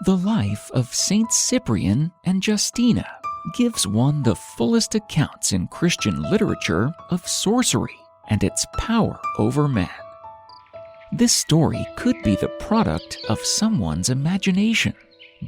The life of Saints Cyprian and Justina gives one the fullest accounts in Christian literature of sorcery and its power over man. This story could be the product of someone's imagination,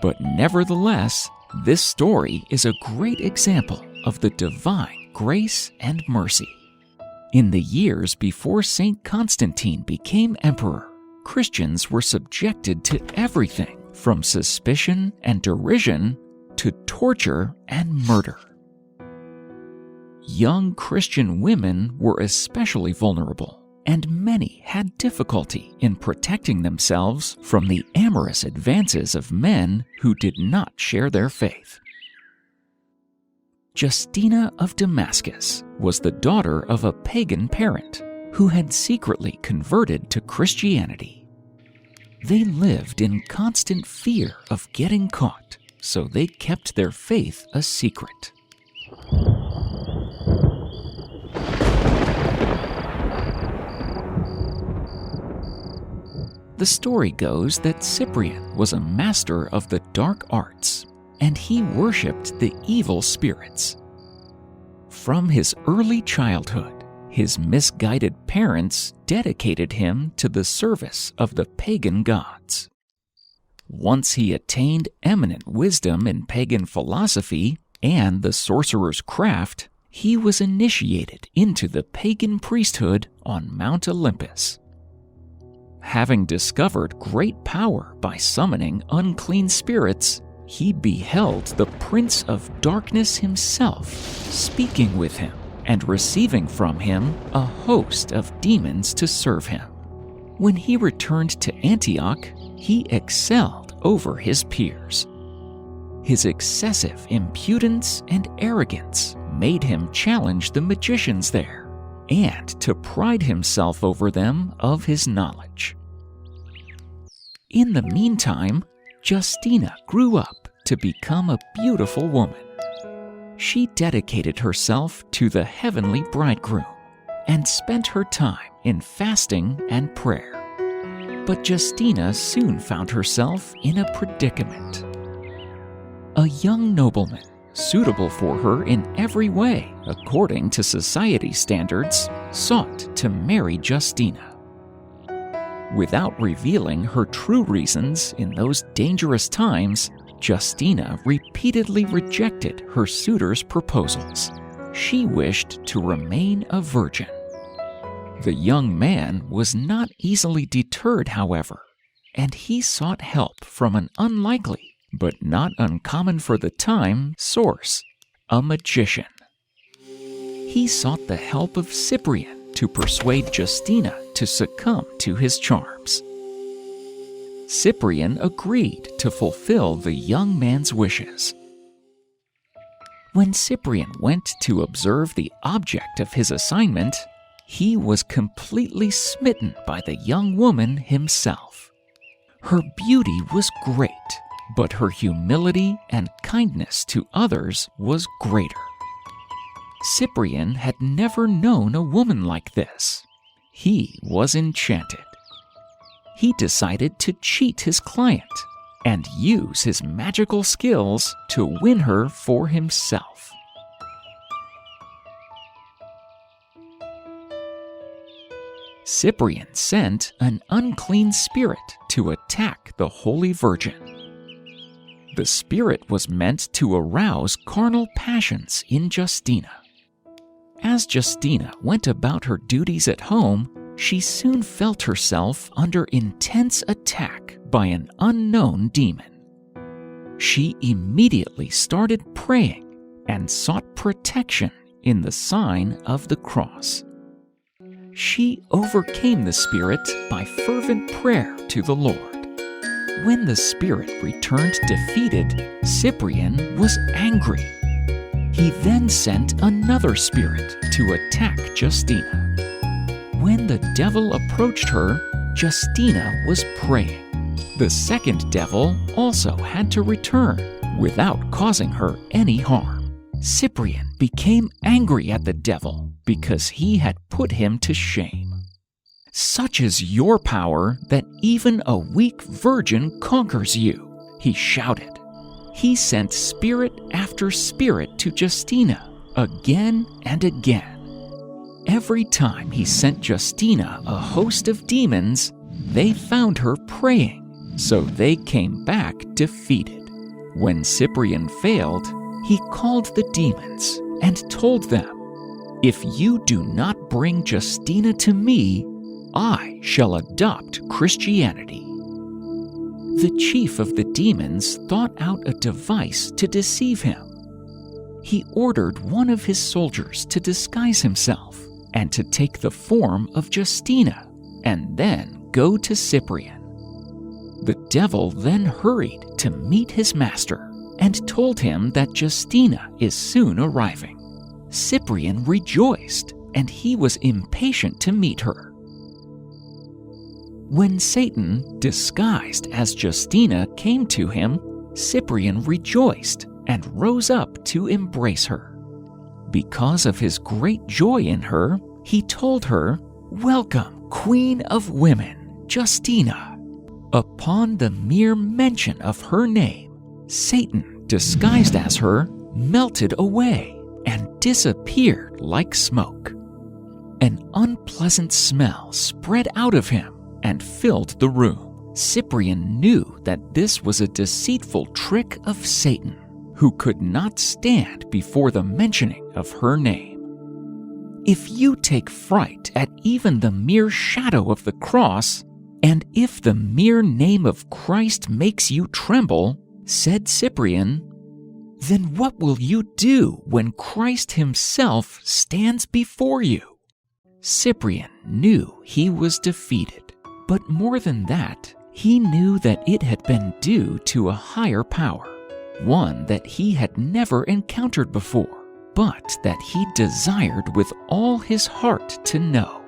but nevertheless, this story is a great example of the divine grace and mercy. In the years before Saint Constantine became emperor, Christians were subjected to everything from suspicion and derision to torture and murder. Young Christian women were especially vulnerable, and many had difficulty in protecting themselves from the amorous advances of men who did not share their faith. Justina of Damascus was the daughter of a pagan parent who had secretly converted to Christianity. They lived in constant fear of getting caught, so they kept their faith a secret. The story goes that Cyprian was a master of the dark arts, and he worshipped the evil spirits. From his early childhood, his misguided parents dedicated him to the service of the pagan gods. Once he attained eminent wisdom in pagan philosophy and the sorcerer's craft, he was initiated into the pagan priesthood on Mount Olympus. Having discovered great power by summoning unclean spirits, he beheld the Prince of Darkness himself speaking with him and receiving from him a host of demons to serve him. When he returned to Antioch, he excelled over his peers. His excessive impudence and arrogance made him challenge the magicians there, and to pride himself over them of his knowledge. In the meantime, Justina grew up to become a beautiful woman. She dedicated herself to the heavenly bridegroom and spent her time in fasting and prayer. But Justina soon found herself in a predicament. A young nobleman, suitable for her in every way according to society standards, sought to marry Justina. Without revealing her true reasons in those dangerous times, Justina repeatedly rejected her suitor's proposals. She wished to remain a virgin. The young man was not easily deterred, however, and he sought help from an unlikely, but not uncommon for the time, source, a magician. He sought the help of Cyprian to persuade Justina to succumb to his charms. Cyprian agreed to fulfill the young man's wishes. When Cyprian went to observe the object of his assignment, he was completely smitten by the young woman himself. Her beauty was great, but her humility and kindness to others was greater. Cyprian had never known a woman like this. He was enchanted. He decided to cheat his client and use his magical skills to win her for himself. Cyprian sent an unclean spirit to attack the Holy Virgin. The spirit was meant to arouse carnal passions in Justina. As Justina went about her duties at home, she soon felt herself under intense attack by an unknown demon. She immediately started praying and sought protection in the sign of the cross. She overcame the spirit by fervent prayer to the Lord. When the spirit returned defeated, Cyprian was angry. He then sent another spirit to attack Justina. When the devil approached her, Justina was praying. The second devil also had to return without causing her any harm. Cyprian became angry at the devil because he had put him to shame. "Such is your power that even a weak virgin conquers you," he shouted. He sent spirit after spirit to Justina again and again. Every time he sent Justina a host of demons, they found her praying, so they came back defeated. When Cyprian failed, he called the demons and told them, "If you do not bring Justina to me, I shall adopt Christianity." The chief of the demons thought out a device to deceive him. He ordered one of his soldiers to disguise himself and to take the form of Justina and then go to Cyprian. The devil then hurried to meet his master and told him that Justina is soon arriving. Cyprian rejoiced, and he was impatient to meet her. When Satan, disguised as Justina, came to him, Cyprian rejoiced and rose up to embrace her. Because of his great joy in her, he told her, "Welcome, Queen of Women, Justina." Upon the mere mention of her name, Satan, disguised as her, melted away and disappeared like smoke. An unpleasant smell spread out of him and filled the room. Cyprian knew that this was a deceitful trick of Satan, who could not stand before the mentioning of her name. If you take fright at even the mere shadow of the cross, and if the mere name of Christ makes you tremble, said Cyprian, then what will you do when Christ himself stands before you? Cyprian knew he was defeated. But more than that, he knew that it had been due to a higher power, one that he had never encountered before, but that he desired with all his heart to know.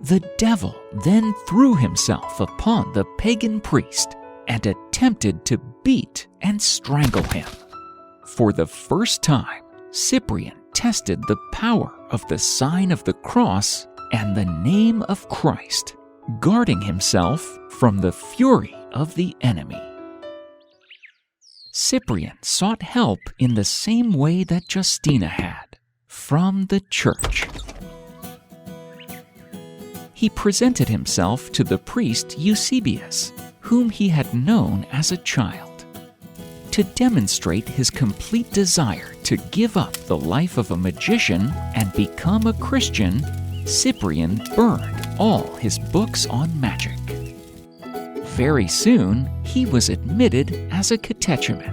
The devil then threw himself upon the pagan priest and attempted to beat and strangle him. For the first time, Cyprian tested the power of the sign of the cross and the name of Christ, guarding himself from the fury of the enemy. Cyprian sought help in the same way that Justina had, from the church. He presented himself to the priest Eusebius, whom he had known as a child. To demonstrate his complete desire to give up the life of a magician and become a Christian, Cyprian burned all his books on magic. Very soon, he was admitted as a catechumen.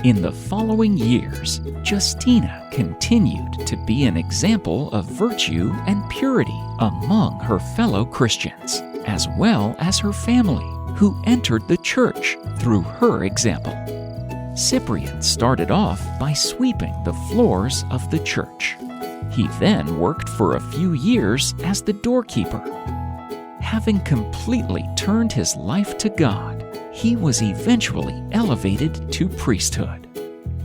In the following years, Justina continued to be an example of virtue and purity among her fellow Christians, as well as her family, who entered the church through her example. Cyprian started off by sweeping the floors of the church. He then worked for a few years as the doorkeeper. Having completely turned his life to God, he was eventually elevated to priesthood.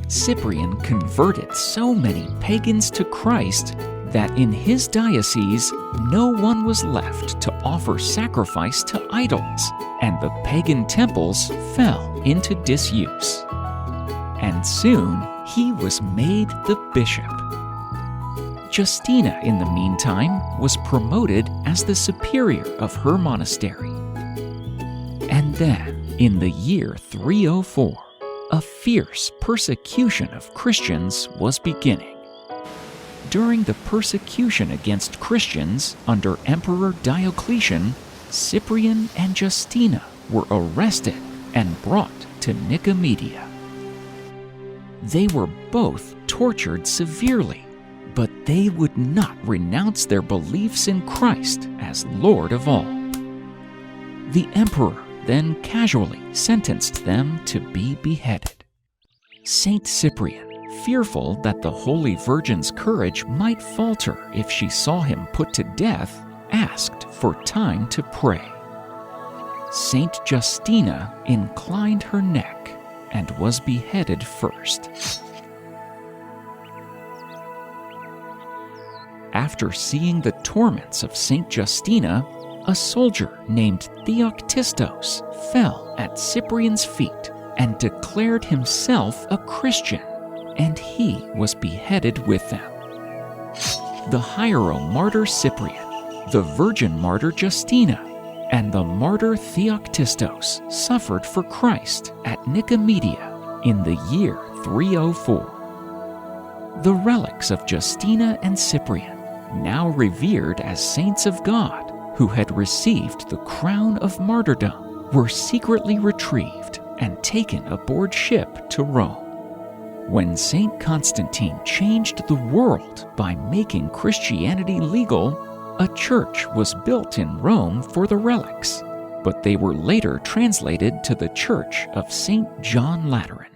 Cyprian converted so many pagans to Christ that in his diocese no one was left to offer sacrifice to idols, and the pagan temples fell into disuse. And soon he was made the bishop. Justina, in the meantime, was promoted as the superior of her monastery. And then, in the year 304, a fierce persecution of Christians was beginning. During the persecution against Christians under Emperor Diocletian, Cyprian and Justina were arrested and brought to Nicomedia. They were both tortured severely, but they would not renounce their beliefs in Christ as Lord of all. The emperor then casually sentenced them to be beheaded. Saint Cyprian, fearful that the Holy Virgin's courage might falter if she saw him put to death, asked for time to pray. Saint Justina inclined her neck and was beheaded first. After seeing the torments of Saint Justina, a soldier named Theoctistos fell at Cyprian's feet and declared himself a Christian, and he was beheaded with them. The hiero-martyr Cyprian, the virgin martyr Justina, and the martyr Theoctistos suffered for Christ at Nicomedia in the year 304. The relics of Justina and Cyprian, now revered as saints of God who had received the crown of martyrdom, were secretly retrieved and taken aboard ship to Rome. When Saint Constantine changed the world by making Christianity legal, a church was built in Rome for the relics, but they were later translated to the Church of St. John Lateran.